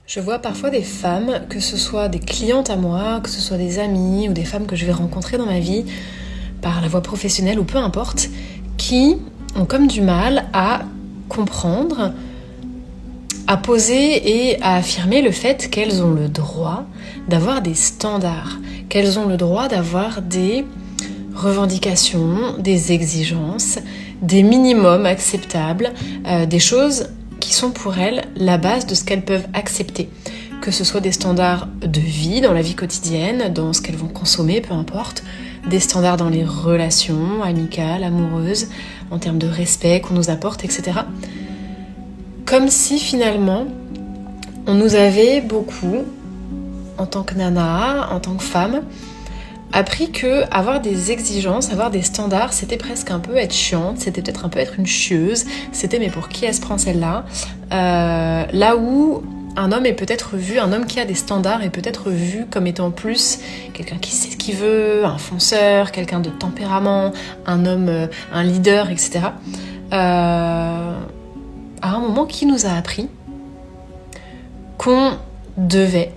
Je vois parfois des femmes, que ce soit des clientes à moi, que ce soit des amies ou des femmes que je vais rencontrer dans ma vie par la voie professionnelle ou peu importe, qui ont comme du mal à comprendre, à poser et à affirmer le fait qu'elles ont le droit d'avoir des standards, qu'elles ont le droit d'avoir des revendications, des exigences, des minimums acceptables, des choses qui sont pour elles la base de ce qu'elles peuvent accepter. Que ce soit des standards de vie, dans la vie quotidienne, dans ce qu'elles vont consommer, peu importe, des standards dans les relations amicales, amoureuses, en termes de respect qu'on nous apporte, etc. Comme si finalement, on nous avait beaucoup, en tant que nana, en tant que femme, appris que avoir des exigences, avoir des standards, c'était presque un peu être chiante, c'était peut-être un peu être une chieuse, c'était mais pour qui elle se prend celle-là, là où un homme est peut-être vu, un homme qui a des standards est peut-être vu comme étant plus quelqu'un qui sait ce qu'il veut, un fonceur, quelqu'un de tempérament, un homme, un leader, etc. À un moment, qui nous a appris qu'on devait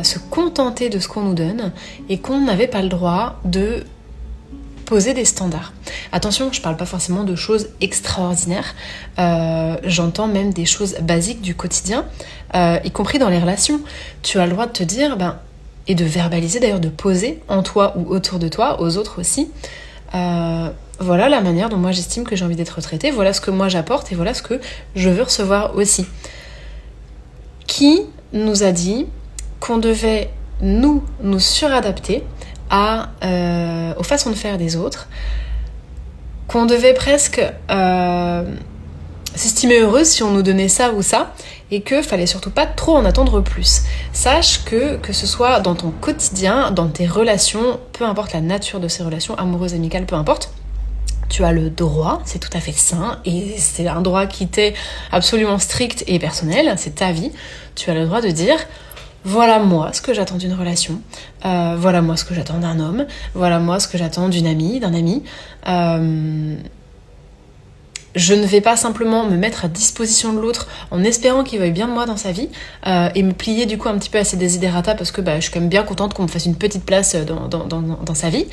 se contenter de ce qu'on nous donne et qu'on n'avait pas le droit de poser des standards. Attention, je parle pas forcément de choses extraordinaires, j'entends même des choses basiques du quotidien, y compris dans les relations. Tu as le droit de te dire, et de verbaliser d'ailleurs, de poser en toi ou autour de toi, aux autres aussi, voilà la manière dont moi j'estime que j'ai envie d'être traitée, voilà ce que moi j'apporte et voilà ce que je veux recevoir aussi. Qui nous a dit qu'on devait nous suradapter aux façons de faire des autres, qu'on devait presque s'estimer heureuse si on nous donnait ça ou ça, et que fallait surtout pas trop en attendre plus. Sache que ce soit dans ton quotidien, dans tes relations, peu importe la nature de ces relations, amoureuses, amicales, peu importe, tu as le droit, c'est tout à fait sain, et c'est un droit qui t'est absolument strict et personnel, c'est ta vie, tu as le droit de dire: voilà moi ce que j'attends d'une relation, voilà moi ce que j'attends d'un homme, voilà moi ce que j'attends d'une amie, d'un ami. Je ne vais pas simplement me mettre à disposition de l'autre en espérant qu'il veuille bien de moi dans sa vie et me plier du coup un petit peu à ses desiderata parce que je suis quand même bien contente qu'on me fasse une petite place dans sa vie.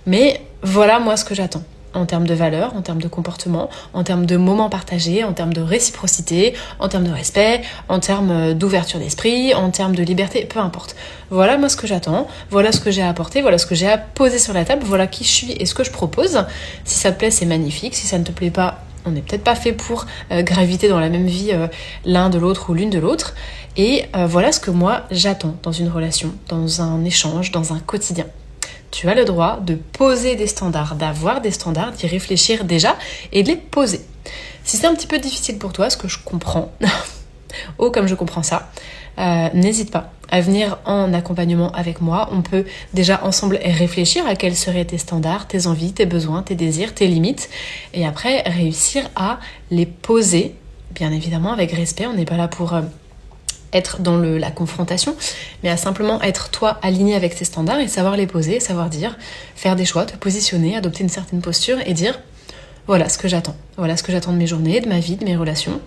Mais voilà moi ce que j'attends. En termes de valeurs, en termes de comportement, en termes de moments partagés, en termes de réciprocité, en termes de respect, en termes d'ouverture d'esprit, en termes de liberté, peu importe. Voilà moi ce que j'attends, voilà ce que j'ai à apporter, voilà ce que j'ai à poser sur la table, voilà qui je suis et ce que je propose. Si ça te plaît, c'est magnifique. Si ça ne te plaît pas, on n'est peut-être pas fait pour graviter dans la même vie l'un de l'autre ou l'une de l'autre. Et voilà ce que moi j'attends dans une relation, dans un échange, dans un quotidien. Tu as le droit de poser des standards, d'avoir des standards, d'y réfléchir déjà et de les poser. Si c'est un petit peu difficile pour toi, ce que je comprends, oh comme je comprends ça, n'hésite pas à venir en accompagnement avec moi. On peut déjà ensemble réfléchir à quels seraient tes standards, tes envies, tes besoins, tes désirs, tes limites, et après réussir à les poser, bien évidemment avec respect. On n'est pas là pour être dans la confrontation, mais à simplement être toi aligné avec tes standards et savoir les poser, savoir dire, faire des choix, te positionner, adopter une certaine posture et dire voilà ce que j'attends de mes journées, de ma vie, de mes relations,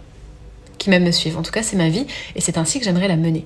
qui même me suivent. En tout cas, c'est ma vie et c'est ainsi que j'aimerais la mener.